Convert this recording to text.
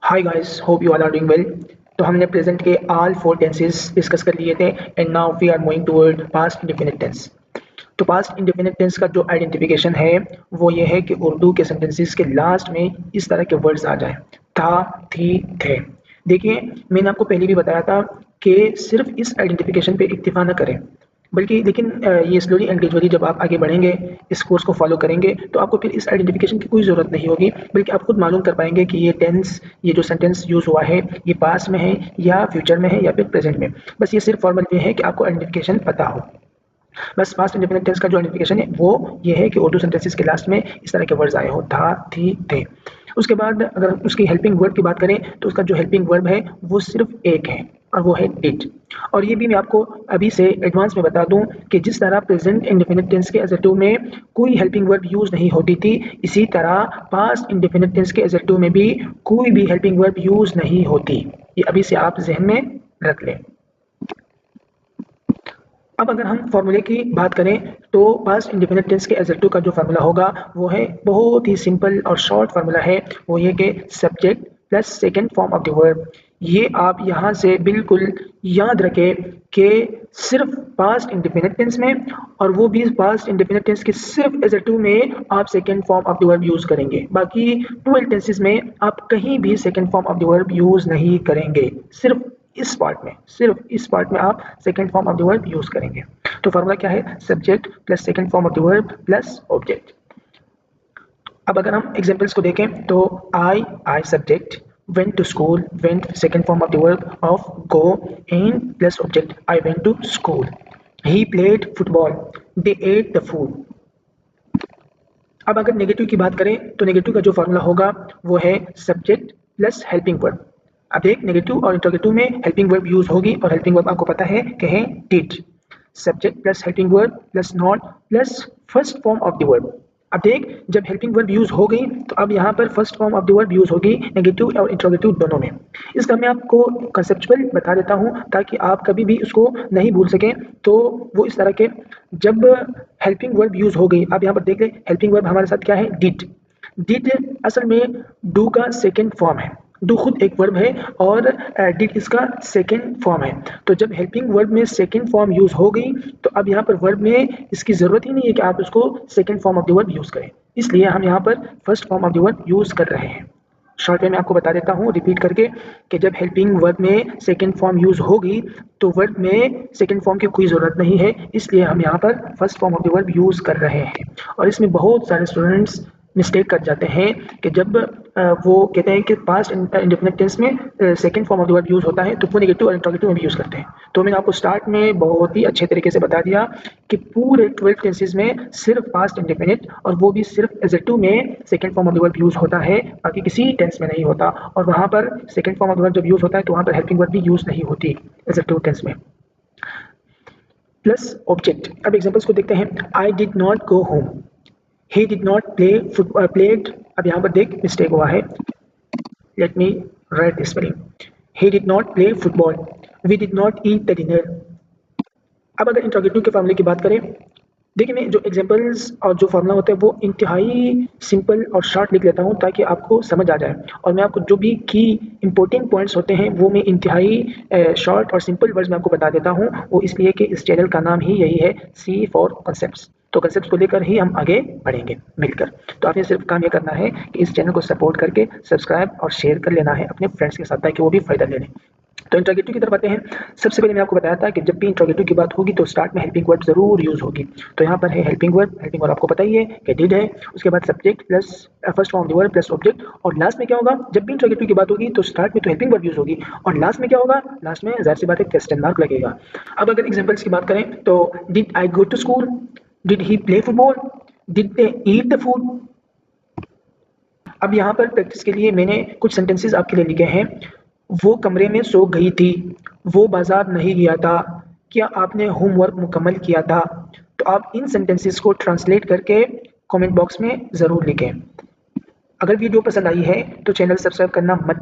Hi guys, hope you all are doing well. तो हमने present के ऑल फोर टेंसेस डिस्कस कर लिए थे and now we are moving toward past indefinite tense. तो past indefinite tense का जो आइडेंटिफिकेशन है वो ये है कि उर्दू के सेंटेंसेस के लास्ट में इस तरह के वर्ड्स आ जाए, था, थी, थे। देखिए, मैंने आपको पहले भी बताया था कि सिर्फ इस आइडेंटिफिकेशन पे इक्तिफा न करें, बल्कि लेकिन ये स्लोली एंड ग्रेजुअली जब आप आगे बढ़ेंगे, इस कोर्स को फॉलो करेंगे, तो आपको फिर इस आइडेंटिफिकेशन की कोई ज़रूरत नहीं होगी, बल्कि आप खुद मालूम कर पाएंगे कि ये टेंस, ये जो सेंटेंस यूज़ हुआ है, ये पास्ट में है या फ्यूचर में है या फिर प्रेजेंट में। बस ये सिर्फ फॉर्मल वे है कि आपको आइडेंटिफिकेशन पता हो। बस पास्ट इंडेफिनिट टेंस का जो आइडेंटिफिकेशन है वो ये है कि उर्दू सेंटेंसेस के लास्ट में इस तरह के वर्ड्स आए हो, था, थी, थे। उसके बाद अगर उसकी हेल्पिंग वर्ब की बात करें तो उसका जो हेल्पिंग वर्ब है वो सिर्फ एक है और वो है डिड। और ये भी मैं आपको अभी से एडवांस में बता दूं कि जिस तरह प्रेजेंट इंडेफिनिट टेंस के एजेक्टिव में कोई हेल्पिंग वर्ब यूज नहीं होती थी, इसी तरह पास्ट इंडेफिनिट टेंस के एजेक्टिव में भी कोई भी हेल्पिंग वर्ब यूज नहीं होती। ये अभी से आप जहन में रख लें। अब अगर हम फॉर्मूले की बात करें तो पास्ट इंडेफिनिट टेंस के एडजेक्टिव का जो फार्मूला होगा वो है बहुत ही सिंपल और शॉर्ट फार्मूला है। वो ये कि subject plus second form of the verb. ये आप यहाँ से बिल्कुल याद रखें कि सिर्फ पास्ट इंडेफिनिट टेंस में, और वो भी पास्ट इंडेफिनिट टेंस के सिर्फ एडजेक्टिव में आप second form of the verb use करेंगे। बाकी 12 टेंसेस में आप कहीं भी second form of the verb use नहीं करेंगे। सिर्फ इस पार्ट में आप second form of the verb use करेंगे। तो फार्मूला क्या है? Subject plus second form of the verb plus object. अब अगर हम एग्जांपल्स को देखें तो I subject, went to school, went second form of the verb of go, and plus object I went to school. He played football, they ate the food. अब अगर negative की बात करें तो नेगेटिव का जो फार्मूला होगा वो है सब्जेक्ट प्लस हेल्पिंग वर्ब। अब देख, नेगेटिव और इंटरोगेटिव में हेल्पिंग वर्ब यूज होगी और हेल्पिंग वर्ब आपको पता है कि है did. Subject plus helping verb plus not plus first form of the verb. अब देख, जब हेल्पिंग वर्ब यूज हो गई तो अब यहाँ पर first form of the verb use होगी नेगेटिव और इंटरोगेटिव दोनों में। इसका मैं आपको कंसेप्चुअल बता देता हूँ ताकि आप कभी भी उसको नहीं भूल सकें। तो वो इस तरह के, जब हेल्पिंग वर्ब यूज हो गई, आप यहाँ पर देख लें हेल्पिंग वर्ब हमारे साथ क्या है? डिड। डिड असल में डू का सेकेंड फॉर्म है। डू खुद एक वर्ब है और डिड इसका सेकेंड फॉर्म है। तो जब हेल्पिंग वर्ब में सेकेंड फॉर्म यूज हो गई तो अब यहाँ पर वर्ब में इसकी जरूरत ही नहीं है कि आप उसको second form of the verb use करें, इसलिए हम यहाँ पर first form of the verb use कर रहे हैं। शॉर्ट वे में आपको बता देता हूँ रिपीट करके कि जब हेल्पिंग वर्ब में सेकेंड फॉर्म यूज होगी तो वर्ब में सेकेंड फॉर्म की कोई ज़रूरत नहीं है, इसलिए हम यहाँ पर first form of the verb use कर रहे हैं। और इसमें बहुत सारे स्टूडेंट्स मिस्टेक कर जाते हैं कि जब वो कहते हैं कि पास्ट इंडेफिनिट टेंस में second form of the verb use होता है तो वो नेगेटिव और इंट्रोगेटिव में भी यूज़ करते हैं। तो मैंने आपको स्टार्ट में बहुत ही अच्छे तरीके से बता दिया कि पूरे 12 टेंसेस में सिर्फ पास्ट इंडेफिनिट और वो भी सिर्फ एडजेक्टिव में second form of the verb use होता है, बाकी किसी टेंस में नहीं होता। और वहाँ पर second form of the verb जब यूज़ होता है तो वहाँ पर हेल्पिंग वर्ब भी यूज़ नहीं होती एडजेक्टिव टेंस में। Plus object. अब एग्जांपल्स को देखते हैं। I did not go home, he did not played. अब यहाँ पर देख मिस्टेक हुआ है, let me write this spelling. He did not play football, we did not eat the dinner. अब अगर इंट्रोगेटिव के फॉर्मूले की बात करें, देखिए मैं जो एग्जांपल्स और जो फार्मूला होता है वो इंतहाई सिंपल और शॉर्ट लिख लेता हूँ ताकि आपको समझ आ जाए, और मैं आपको जो भी की इंपॉर्टेंट पॉइंट्स होते हैं वो मैं इंतहाई शॉर्ट और सिंपल वर्ड्स में आपको बता देता हूँ। वो इसलिए कि इस चैनल का नाम ही यही है, सी फॉर कॉन्सेप्ट्स। तो कॉन्सेप्ट्स को लेकर ही हम आगे बढ़ेंगे मिलकर। तो आपने सिर्फ काम ये करना है कि इस चैनल को सपोर्ट करके सब्सक्राइब और शेयर कर लेना है अपने फ्रेंड्स के साथ ताकि वो भी फ़ायदा ले लें। तो इंट्रोगेटिव की तरफ आते हैं। सबसे पहले मैं आपको बताया था कि जब भी इंट्रोगेटिव की बात होगी तो स्टार्ट में हेल्पिंग वर्ब जरूर यूज होगी। तो यहाँ पर है हेल्पिंग वर्ब आपको पता ही है कि डिड है, उसके बाद subject plus first form of the verb plus object, और लास्ट में क्या होगा? जब भी इंट्रोगेटिव की बात होगी तो स्टार्ट में तो हेल्पिंग वर्ब यूज होगी और लास्ट में क्या होगा? लास्ट में जाहिर सी बात है क्वेश्चन मार्क लगेगा। अब अगर एग्जांपल्स की बात करें तो did I go to school, did he play football, did they eat the food. अब यहाँ पर प्रैक्टिस के लिए मैंने कुछ सेंटेंसेस आपके लिए लिखे हैं। वो कमरे में सो गई थी, वो बाजार नहीं गया था, क्या आपने होमवर्क मुकम्मल किया था? तो आप इन सेंटेंसेस को ट्रांसलेट करके कमेंट बॉक्स में ज़रूर लिखें। अगर वीडियो पसंद आई है तो चैनल सब्सक्राइब करना मत